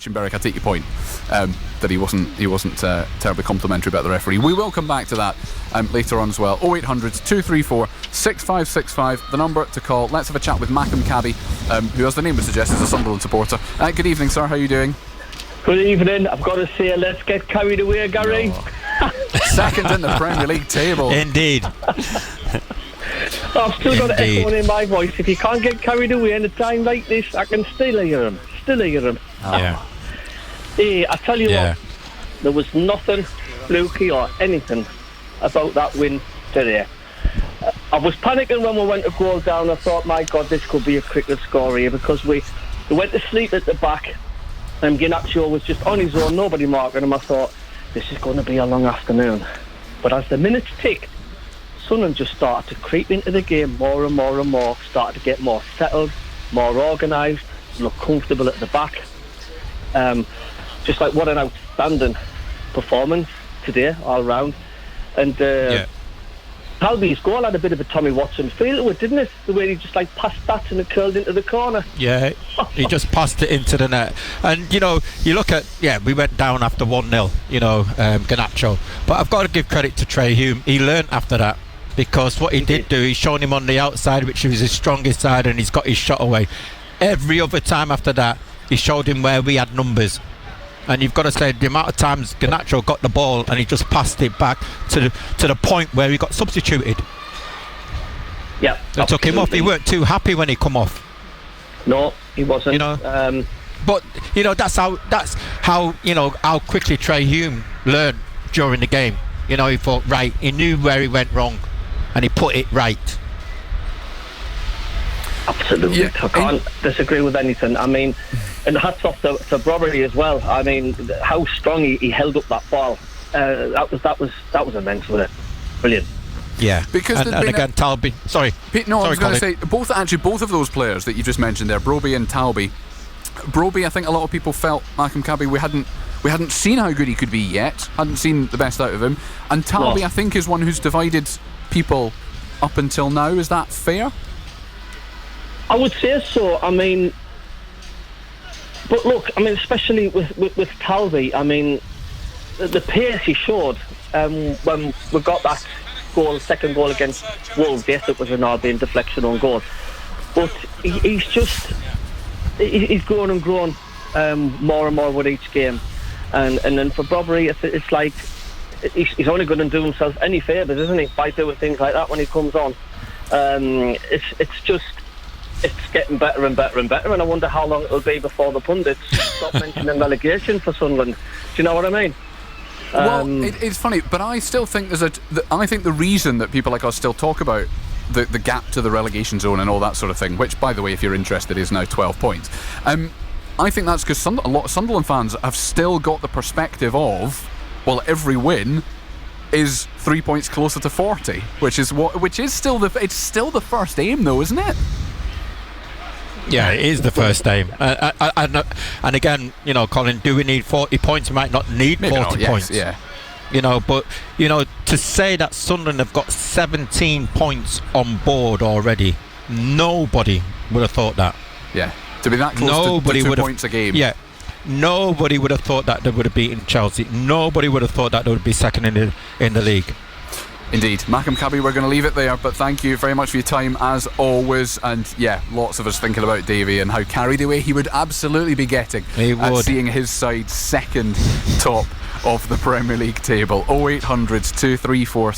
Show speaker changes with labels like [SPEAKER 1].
[SPEAKER 1] Chimberek, I take your point that he wasn't terribly complimentary about the referee. We will come back to that later on as well. 0800 234 6565, the number to call. Let's have a chat with Mackem CABBIE, who, as the name would suggest, is a Sunderland supporter. Good evening, sir. How are you doing?
[SPEAKER 2] Good evening. I've got to say, let's get carried away, Gary.
[SPEAKER 1] Second in the Premier League table.
[SPEAKER 3] Indeed.
[SPEAKER 2] I've still got an echo in my voice. If you can't get carried away in a time like this, I can still hear him.
[SPEAKER 3] Yeah.
[SPEAKER 2] Hey, I tell you what, there was nothing fluky or anything about that win today. I was panicking when we went to goal down. I thought, my God, this could be a cricket score here, because we went to sleep at the back and Garnacho was just on his own, nobody marking him. I thought, this is going to be a long afternoon. But as the minutes ticked, Sunderland just started to creep into the game more and more and more, started to get more settled, more organised, look comfortable at the back. Just like, what an outstanding performance today all round. And CABBIE's goal had a bit of a Tommy Watson feel to it, didn't it? The way he just passed that and it curled into the corner.
[SPEAKER 3] Yeah, he just passed it into the net. And you look at, we went down after 1-0, Garnacho. But I've got to give credit to Trey Hume. He learnt after that, because what he did do, he's shown him on the outside, which was his strongest side, and he's got his shot away. Every other time after that, he showed him where we had numbers. And you've got to say, the amount of times Garnacho got the ball and he just passed it back to the point where he got substituted.
[SPEAKER 2] Yeah,
[SPEAKER 3] they took him off. He weren't too happy when he come off.
[SPEAKER 2] No, he wasn't.
[SPEAKER 3] But that's how how quickly Trey Hume learned during the game. He thought, right, he knew where he went wrong and he put it right.
[SPEAKER 2] Absolutely. Yeah. I can't disagree with anything. I mean, and hats off to Brobbery as well. I mean, how strong he held up that ball. That was immense, wasn't it? Brilliant.
[SPEAKER 3] Yeah, because and again, Talby. Sorry.
[SPEAKER 1] No, I was going to say both of those players that you just mentioned there, Broby and Talby. Broby, I think a lot of people felt, Mackem CABBIE, we hadn't seen how good he could be yet. Hadn't seen the best out of him. And Talby, I think, is one who's divided people up until now. Is that fair?
[SPEAKER 2] I would say so. I mean, but look, I mean, especially with Talby, I mean, the pace he showed when we got that second goal against Wolves. Yes, it was an Albion deflection on goal, but he's grown and grown more and more with each game, and then for Brobbery, it's like he's only going to do himself any favours, isn't he, by doing things like that when he comes on. It's getting better and better and better, and I wonder how long it'll be before the pundits stop mentioning relegation for Sunderland. Do you know what I mean?
[SPEAKER 1] Well, it's funny, but I still think I think the reason that people like us still talk about the gap to the relegation zone and all that sort of thing, which, by the way, if you're interested, is now 12 points. I think that's because a lot of Sunderland fans have still got the perspective of, well, every win is 3 points closer to 40, which is still the first aim, though, isn't it?
[SPEAKER 3] Yeah, it is the first aim. And again, Colin, do we need 40 points? We might not need 40 points. Yeah. But to say that Sunderland have got 17 points on board already, nobody would have thought that.
[SPEAKER 1] Yeah. To be that close to 2 points a game.
[SPEAKER 3] Yeah. Nobody would have thought that they would have beaten Chelsea. Nobody would have thought that they would be second in the league.
[SPEAKER 1] Indeed. Mackem CABBIE, we're going to leave it there, but thank you very much for your time as always. And lots of us thinking about Davy and how carried away he would absolutely be getting at seeing his side second top of the Premier League table. 0800 234